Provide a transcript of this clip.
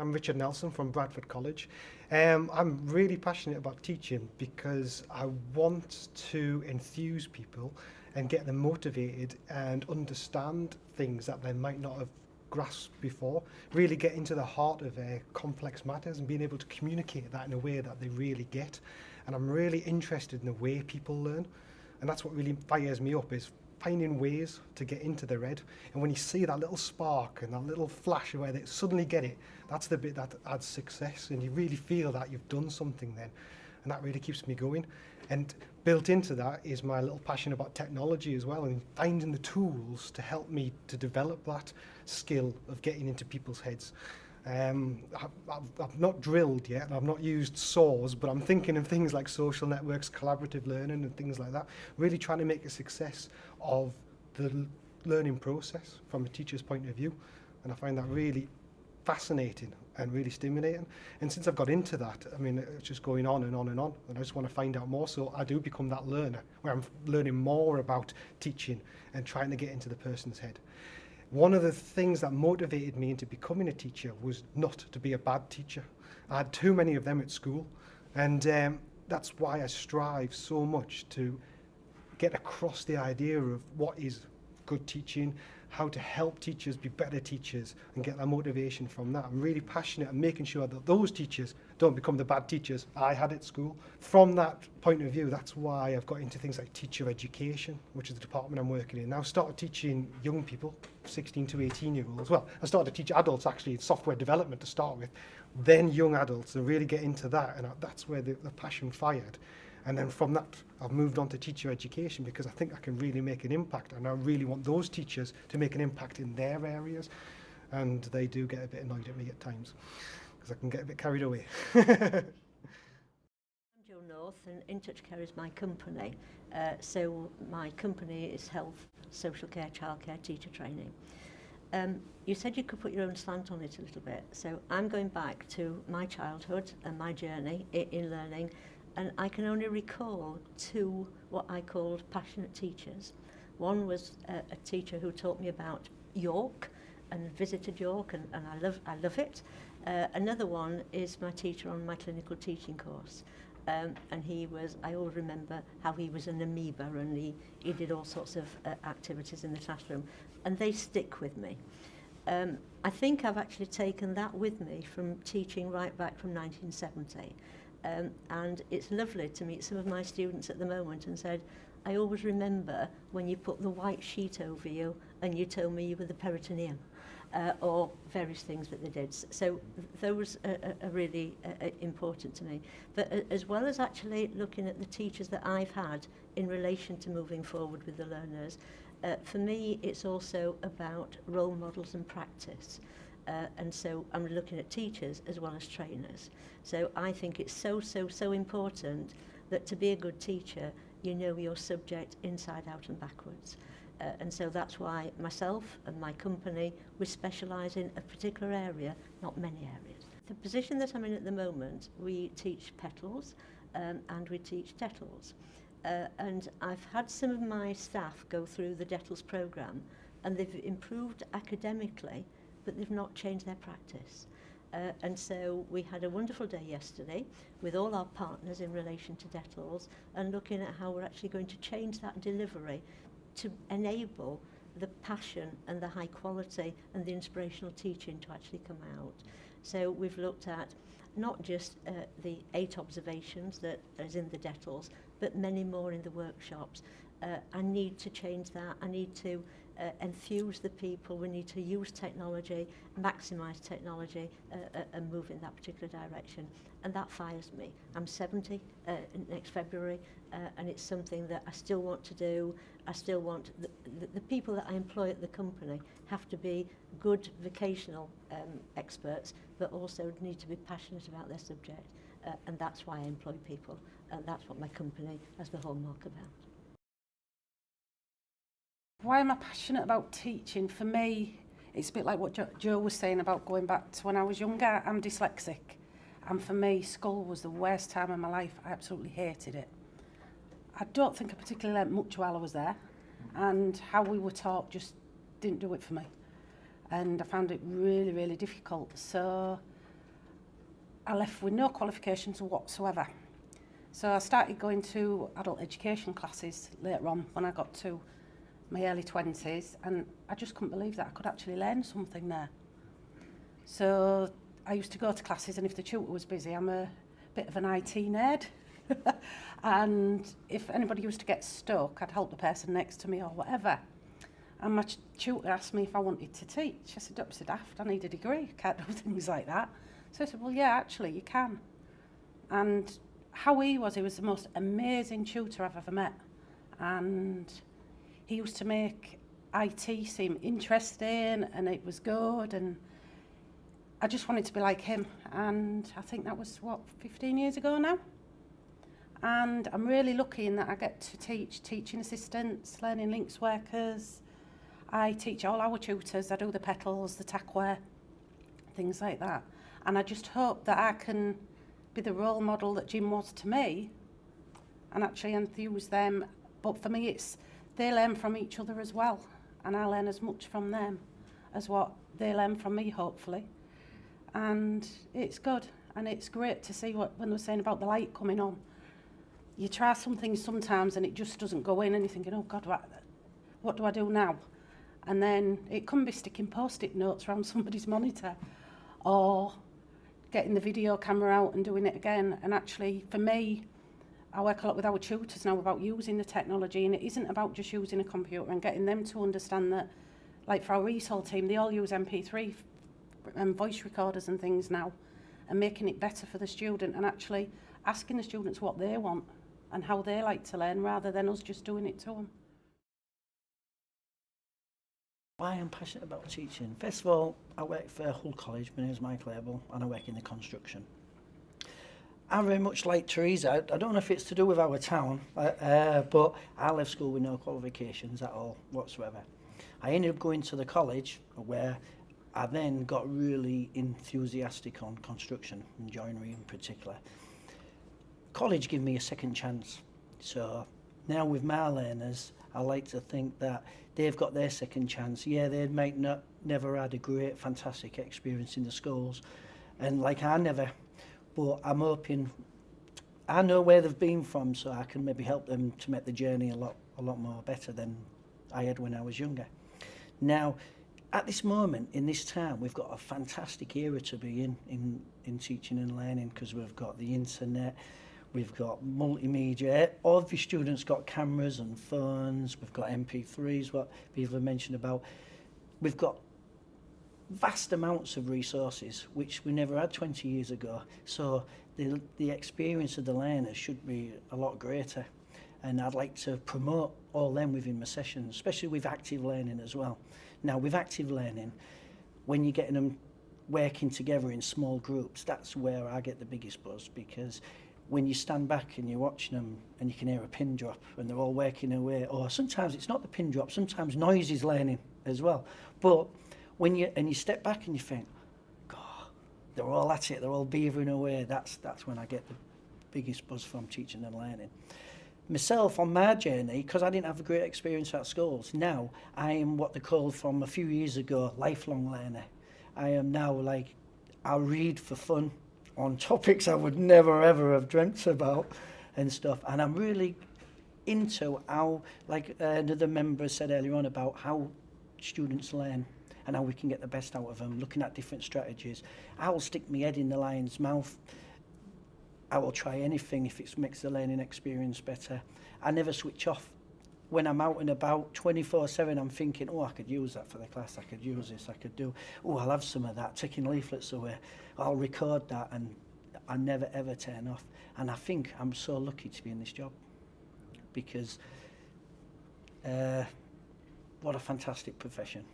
I'm Richard Nelson from Bradford College. I'm really passionate about teaching because I want to enthuse people and get them motivated and understand things that they might not have grasped before, really get into the heart of complex matters and being able to communicate that in a way that they really get. And I'm really interested in the way people learn, and that's what really fires me up, is finding ways to get into their head. And when you see that little spark and that little flash where they suddenly get it, that's the bit that adds success, and you really feel that you've done something then, and that really keeps me going. And built into that is my little passion about technology as well, and finding the tools to help me to develop that skill of getting into people's heads. I've not drilled yet, I've not used saws, but I'm thinking of things like social networks, collaborative learning and things like that, really trying to make a success of the learning process from a teacher's point of view. And I find that really fascinating and really stimulating. And since I've got into that, I mean, it's just going on and on and on, and I just want to find out more, so I do become that learner, where I'm learning more about teaching and trying to get into the person's head. One of the things that motivated me into becoming a teacher was not to be a bad teacher. I had too many of them at school, and that's why I strive so much to get across the idea of what is good teaching, how to help teachers be better teachers and get their motivation from that. I'm really passionate at making sure that those teachers don't become the bad teachers I had at school. From that point of view, that's why I've got into things like teacher education, which is the department I'm working in now. Started teaching young people, 16 to 18-year-olds. Well, I started to teach adults actually in software development to start with, then young adults, and really get into that, and that's where the passion fired. And then from that, I've moved on to teacher education because I think I can really make an impact, and I really want those teachers to make an impact in their areas. And they do get a bit annoyed at me at times because I can get a bit carried away. I'm Jo North, and In Touch Care is my company. So my company is health, social care, childcare, teacher training. You said you could put your own slant on it a little bit. So I'm going back to my childhood and my journey in learning. And I can only recall two what I called passionate teachers. One was a teacher who taught me about York and visited York, and I love it. Another one is my teacher on my clinical teaching course. And I always remember how he was an amoeba, and he did all sorts of activities in the classroom, and they stick with me. I think I've actually taken that with me from teaching right back from 1970. And it's lovely to meet some of my students at the moment and said, I always remember when you put the white sheet over you and you told me you were the peritoneum, or various things that they did. So those are really important to me. But as well as actually looking at the teachers that I've had in relation to moving forward with the learners, for me it's also about role models and practice. And so I'm looking at teachers as well as trainers. So I think it's so important that to be a good teacher, you know your subject inside out and backwards. And so that's why myself and my company, we specialise in a particular area, not many areas. The position that I'm in at the moment, we teach petals and we teach DETLs. And I've had some of my staff go through the DETLs programme, and they've improved academically, but they've not changed their practice. And so we had a wonderful day yesterday with all our partners in relation to DETLs, and looking at how we're actually going to change that delivery to enable the passion and the high quality and the inspirational teaching to actually come out. So we've looked at not just the 8 observations that is in the DETLs, but many more in the workshops. I need to change that. I need to enthuse the people. We need to use technology, maximise technology, and move in that particular direction. And that fires me. I'm 70 next February, and it's something that I still want to do. I still want the people that I employ at the company have to be good vocational experts, but also need to be passionate about their subject. And that's why I employ people. And that's what my company has the hallmark about. Why am I passionate about teaching? For me, it's a bit like what Jo was saying about going back to when I was younger. I'm dyslexic, and for me, school was the worst time of my life. I absolutely hated it. I don't think I particularly learnt much while I was there, and how we were taught just didn't do it for me. And I found it really, really difficult. So I left with no qualifications whatsoever. So I started going to adult education classes later on when I got to my early 20s, and I just couldn't believe that I could actually learn something there. So I used to go to classes, and if the tutor was busy, I'm a bit of an IT nerd. And if anybody used to get stuck, I'd help the person next to me or whatever. And my tutor asked me if I wanted to teach. I said, don't be so daft, I need a degree, I can't do things like that. So I said, well, yeah, actually, you can. And how he was the most amazing tutor I've ever met. And he used to make IT seem interesting, and it was good, and I just wanted to be like him. And I think that was, 15 years ago now? And I'm really lucky in that I get to teach teaching assistants, learning links workers. I teach all our tutors, I do the petals, the tackware, things like that. And I just hope that I can be the role model that Jim was to me and actually enthuse them. But for me, it's they learn from each other as well, and I learn as much from them as what they learn from me, hopefully. And it's good, and it's great to see when they were saying about the light coming on. You try something sometimes and it just doesn't go in, and you're thinking, oh God, what do I do now? And then it can be sticking post-it notes around somebody's monitor, or getting the video camera out and doing it again. And actually, for me, I work a lot with our tutors now about using the technology, and it isn't about just using a computer and getting them to understand that, like for our ESOL team, they all use MP3 and voice recorders and things now, and making it better for the student, and actually asking the students what they want and how they like to learn, rather than us just doing it to them. Why I'm passionate about teaching? First of all, I work for Hull College, my name is Michael Abel, and I work in the construction. I'm very much like Teresa. I don't know if it's to do with our town, but I left school with no qualifications at all whatsoever. I ended up going to the college where I then got really enthusiastic on construction and joinery in particular. College gave me a second chance. So now with my learners, I like to think that they've got their second chance. Yeah, they might never had a great, fantastic experience in the schools, and like I never, but I'm hoping I know where they've been from, so I can maybe help them to make the journey a lot more better than I had when I was younger. Now, at this moment, in this time, we've got a fantastic era to be in teaching and learning, because we've got the internet, we've got multimedia, all of your students got cameras and phones, we've got MP3s, what people have mentioned about. We've got vast amounts of resources, which we never had 20 years ago. So the experience of the learners should be a lot greater. And I'd like to promote all them within my sessions, especially with active learning as well. Now, with active learning, when you're getting them working together in small groups, that's where I get the biggest buzz, because when you stand back and you're watching them and you can hear a pin drop and they're all working away, or sometimes it's not the pin drop, sometimes noise is learning as well. But when you step back and you think, God, they're all at it, they're all beavering away, that's when I get the biggest buzz from teaching and learning. Myself, on my journey, because I didn't have a great experience at schools, now I am what they called from a few years ago, lifelong learner. I am now like, I'll read for fun on topics I would never ever have dreamt about and stuff. And I'm really into how, like another member said earlier on, about how students learn and how we can get the best out of them, looking at different strategies. I will stick my head in the lion's mouth. I will try anything if it makes the learning experience better. I never switch off. When I'm out and about 24/7, I'm thinking, oh, I could use that for the class, I could use this, I could do, oh, I'll have some of that, taking leaflets away, I'll record that, and I never ever turn off. And I think I'm so lucky to be in this job, because what a fantastic profession.